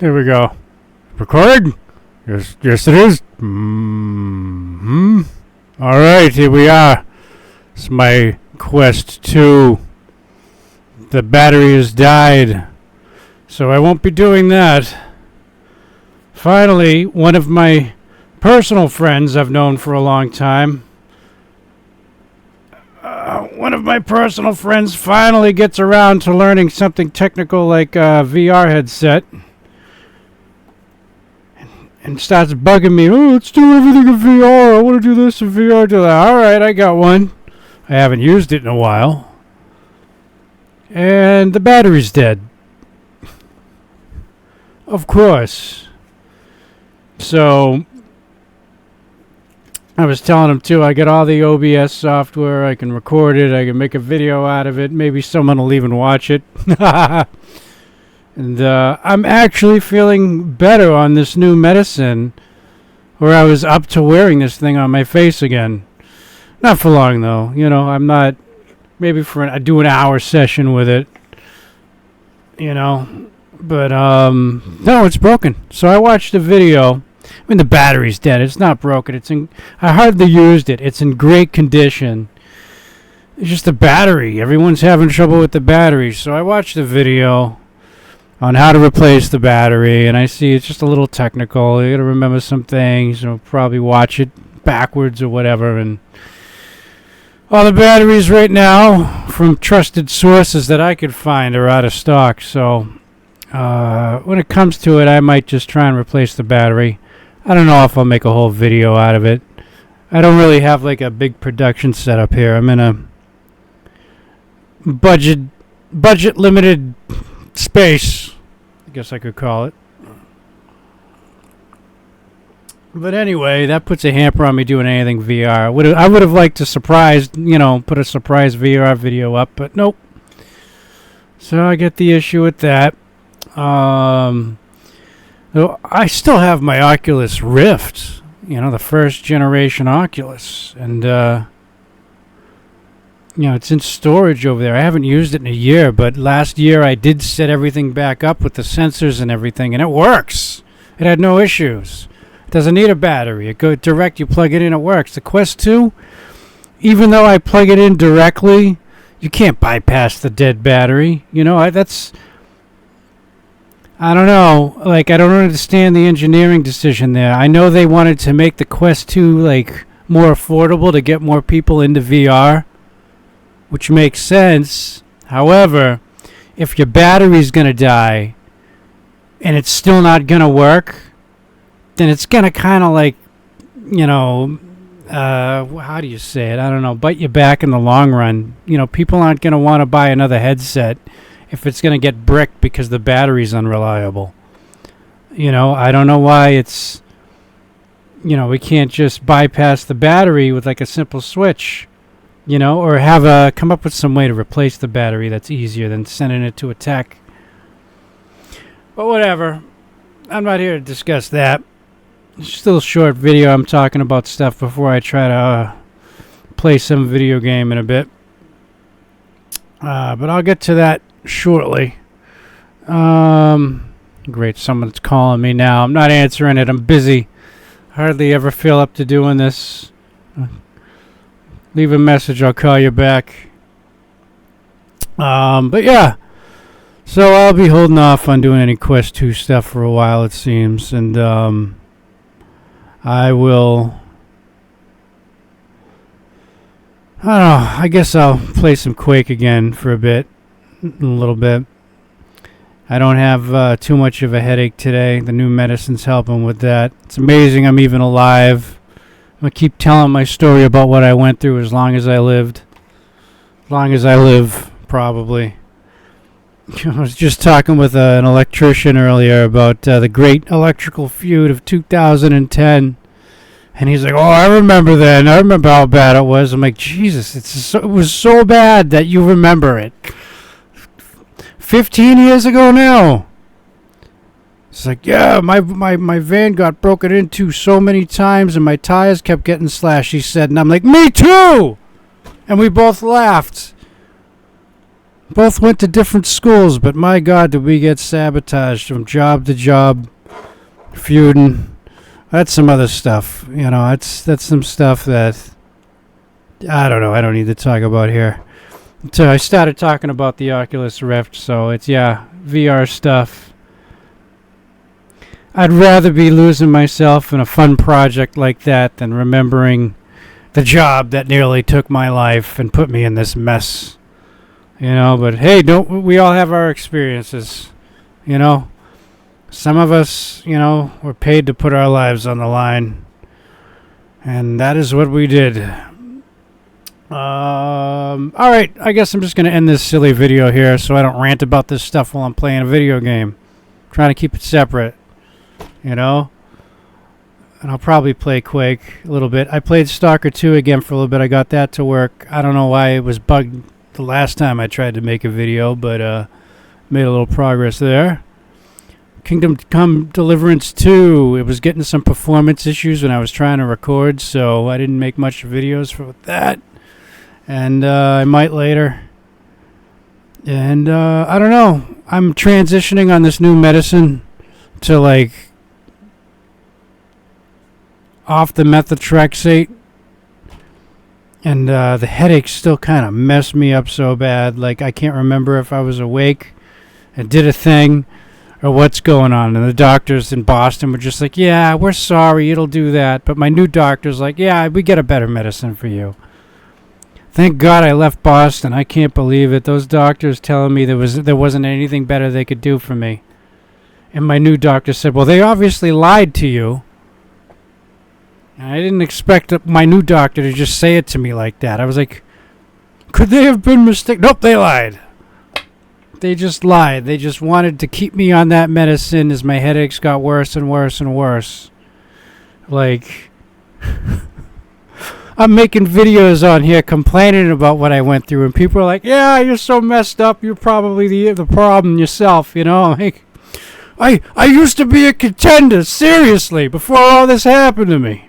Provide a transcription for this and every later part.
There we go. Record? Yes, it is. All right, here we are. It's my Quest 2. The battery has died, so I won't be doing that. Finally, one of my personal friends I've known for a long time. One of my personal friends finally gets around to learning something technical like a VR headset. And starts bugging me. Oh, let's do everything in VR. I want to do this in VR. Do that. All right, I got one. I haven't used it in a while. And the battery's dead. Of course. So I was telling him too, I got all the OBS software. I can record it. I can make a video out of it. Maybe someone will even watch it. And I'm actually feeling better on this new medicine, where I was up to wearing this thing on my face again. Not for long, though. You know, I'm not... Maybe I do an hour session with it. You know. But, no, it's broken. So I watched the video. I mean, the battery's dead. It's not broken. I hardly used it. It's in great condition. It's just the battery. Everyone's having trouble with the battery. So I watched the video on how to replace the battery, and I see it's just a little technical. You gotta remember some things, probably watch it backwards or whatever. And all the batteries right now from trusted sources that I could find are out of stock. So when it comes to it, I might just try and replace the battery. I don't know if I'll make a whole video out of it. I don't really have like a big production setup here. I'm in a budget limited space, I guess I could call it. But anyway, that puts a hamper on me doing anything VR. I would have liked to put a surprise VR video up, but nope. So I get the issue with that. I still have my Oculus Rift, the first generation Oculus, and it's in storage over there. I haven't used it in a year, but last year I did set everything back up with the sensors and everything, and it works. It had no issues. It doesn't need a battery. It goes direct. You plug it in, it works. The Quest 2, even though I plug it in directly, you can't bypass the dead battery. I don't know. I don't understand the engineering decision there. I know they wanted to make the Quest 2, more affordable to get more people into VR, which makes sense. However, if your battery's going to die and it's still not going to work, then it's going to kind of how do you say it? I don't know, bite you back in the long run. People aren't going to want to buy another headset if it's going to get bricked because the battery's unreliable. I don't know why it's, we can't just bypass the battery with a simple switch. Or come up with some way to replace the battery that's easier than sending it to a tech. But whatever. I'm not here to discuss that. It's still a short video. I'm talking about stuff before I try to play some video game in a bit. But I'll get to that shortly. Great, someone's calling me now. I'm not answering it. I'm busy. Hardly ever feel up to doing this. Leave a message, I'll call you back. But yeah. So I'll be holding off on doing any Quest 2 stuff for a while, it seems. And I will... I don't know. I guess I'll play some Quake again for a little bit. I don't have too much of a headache today. The new medicine's helping with that. It's amazing I'm even alive. I'm going to keep telling my story about what I went through as long as I lived. As long as I live, probably. I was just talking with an electrician earlier about the great electrical feud of 2010. And he's like, oh, I remember then. I remember how bad it was. I'm like, Jesus, it was so bad that you remember it. 15 years ago now. It's like, yeah, my van got broken into so many times and my tires kept getting slashed, he said. And I'm like, me too! And we both laughed. Both went to different schools, but my God, did we get sabotaged from job to job, feuding. That's some other stuff. You know, that's some stuff that I don't know. I don't need to talk about here. So I started talking about the Oculus Rift, so it's, yeah, VR stuff. I'd rather be losing myself in a fun project like that than remembering the job that nearly took my life and put me in this mess. You know, but hey, don't we all have our experiences, you know? Some of us, you know, were paid to put our lives on the line, and that is what we did. Alright, I guess I'm just going to end this silly video here so I don't rant about this stuff while I'm playing a video game. I'm trying to keep it separate, you know? And I'll probably play Quake a little bit. I played Stalker 2 again for a little bit. I got that to work. I don't know why it was bugged the last time I tried to make a video, but made a little progress there. Kingdom Come Deliverance 2. It was getting some performance issues when I was trying to record, so I didn't make much videos for that. And I might later. And I don't know. I'm transitioning on this new medicine to like off the methotrexate. And the headaches still kind of mess me up so bad. Like, I can't remember if I was awake and did a thing or what's going on. And the doctors in Boston were just like, yeah, we're sorry, it'll do that. But my new doctor's like, yeah, we get a better medicine for you. Thank God I left Boston. I can't believe it. Those doctors telling me there wasn't anything better they could do for me. And my new doctor said, well, they obviously lied to you. I didn't expect my new doctor to just say it to me like that. I was like, could they have been mistaken? Nope, they lied. They just lied. They just wanted to keep me on that medicine as my headaches got worse and worse and worse. Like, I'm making videos on here complaining about what I went through, and people are like, yeah, you're so messed up, you're probably the problem yourself, you know? Like, I used to be a contender, seriously, before all this happened to me.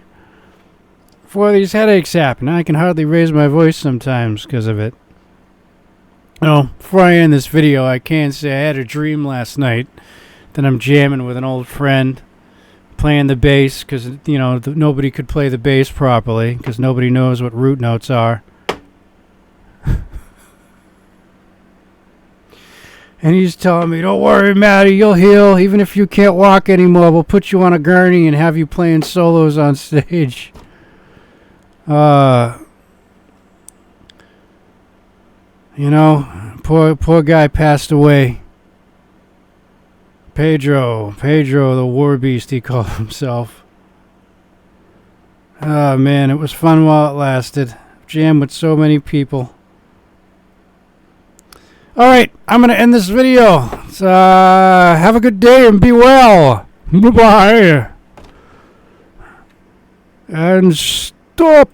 Before these headaches happen. I can hardly raise my voice sometimes because of it. Oh, before I end this video, I can say I had a dream last night that I'm jamming with an old friend, playing the bass because, you know, nobody could play the bass properly because nobody knows what root notes are. And he's telling me, don't worry, Matty, you'll heal. Even if you can't walk anymore, we'll put you on a gurney and have you playing solos on stage. You know, poor guy passed away. Pedro, the war beast, he called himself. Oh man, it was fun while it lasted. Jammed with so many people. Alright, I'm gonna end this video. So, have a good day and be well. Bye-bye. And stop.